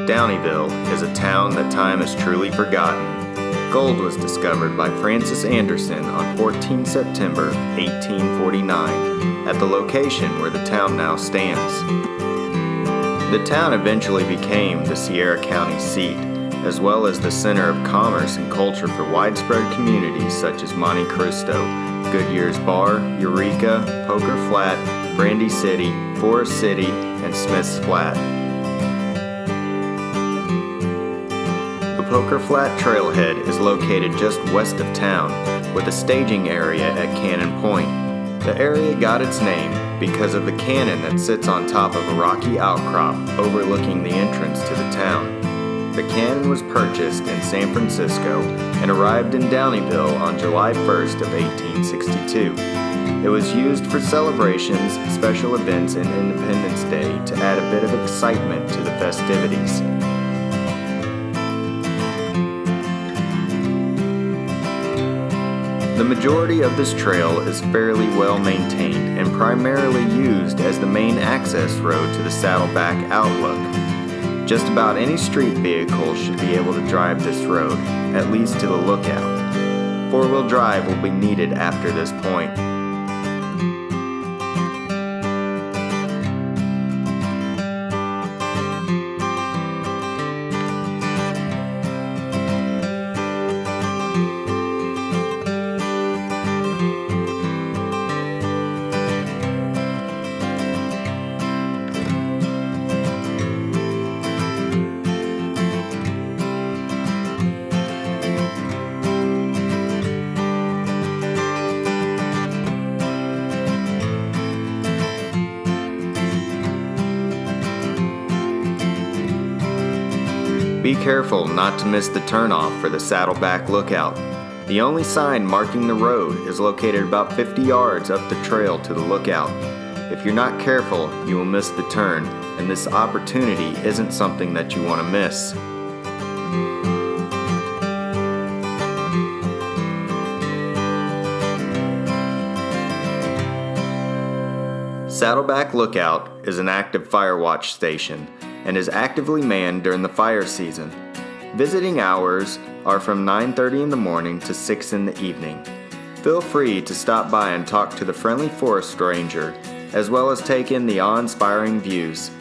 Downieville is a town that time has truly forgotten. Gold was discovered by Francis Anderson on 14 September 1849 at the location where the town now stands. The town eventually became the Sierra County seat, as well as the center of commerce and culture for widespread communities such as Monte Cristo, Goodyear's Bar, Eureka, Poker Flat, Brandy City, Forest City, and Smith's Flat. The Poker Flat trailhead is located just west of town, with a staging area at Cannon Point. The area got its name because of the cannon that sits on top of a rocky outcrop overlooking the entrance to the town. The cannon was purchased in San Francisco and arrived in Downieville on July 1st of 1862. It was used for celebrations, special events, and Independence Day to add a bit of excitement to the festivities. The majority of this trail is fairly well maintained and primarily used as the main access road to the Saddleback Outlook. Just about any street vehicle should be able to drive this road, at least to the lookout. Four-wheel drive will be needed after this point. Be careful not to miss the turnoff for the Saddleback Lookout. The only sign marking the road is located about 50 yards up the trail to the lookout. If you're not careful, you will miss the turn, and this opportunity isn't something that you want to miss. Saddleback Lookout is an active fire watch station and is actively manned during the fire season. Visiting hours are from 9:30 in the morning to 6 in the evening. Feel free to stop by and talk to the friendly forest ranger, as well as take in the awe-inspiring views.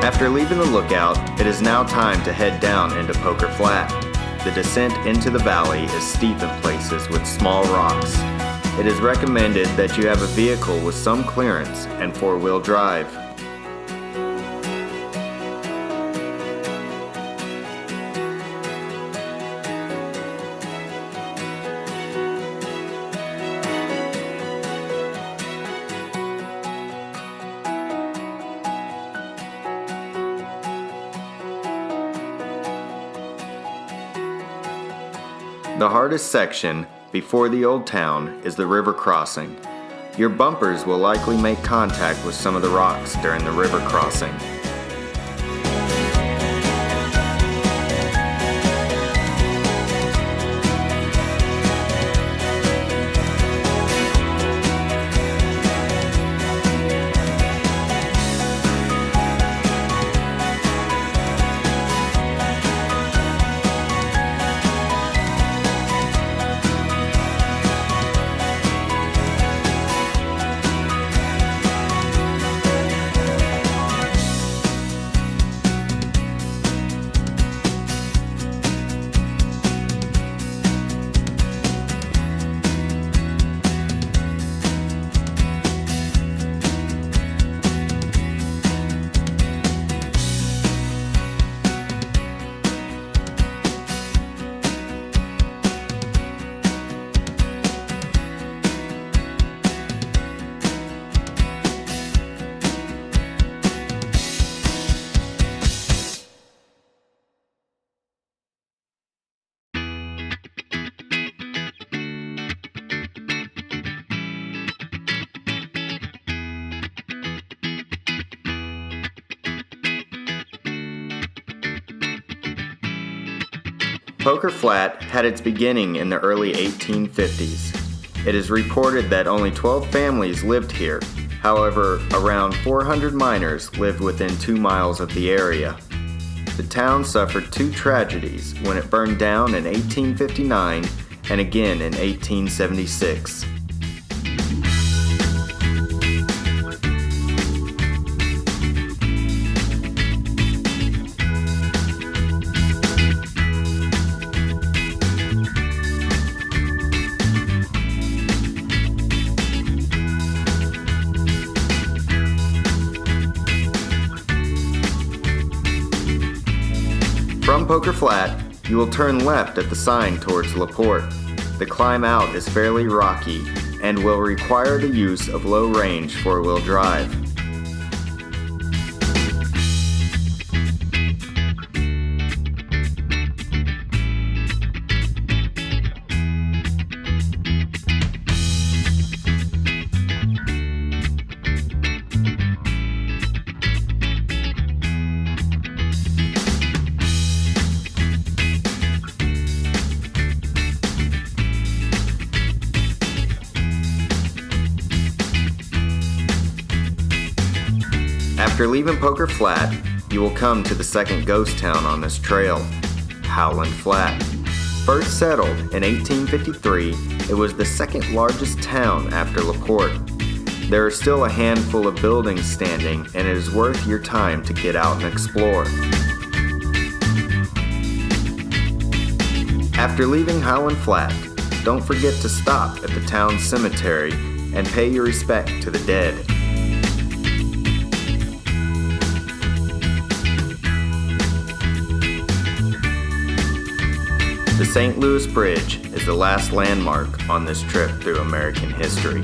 After leaving the lookout, it is now time to head down into Poker Flat. The descent into the valley is steep in places with small rocks. It is recommended that you have a vehicle with some clearance and four-wheel drive. The hardest section, before the old town, is the river crossing. Your bumpers will likely make contact with some of the rocks during the river crossing. Poker Flat had its beginning in the early 1850s. It is reported that only 12 families lived here. However, around 400 miners lived within 2 miles of the area. The town suffered 2 tragedies when it burned down in 1859 and again in 1876. From Poker Flat, you will turn left at the sign towards LaPorte. The climb out is fairly rocky and will require the use of low-range four-wheel drive. After leaving Poker Flat, you will come to the second ghost town on this trail, Holland Flat. First settled in 1853, it was the second largest town after LaPorte. There are still a handful of buildings standing, and it is worth your time to get out and explore. After leaving Holland Flat, don't forget to stop at the town cemetery and pay your respect to the dead. The St. Louis Bridge is the last landmark on this trip through American history.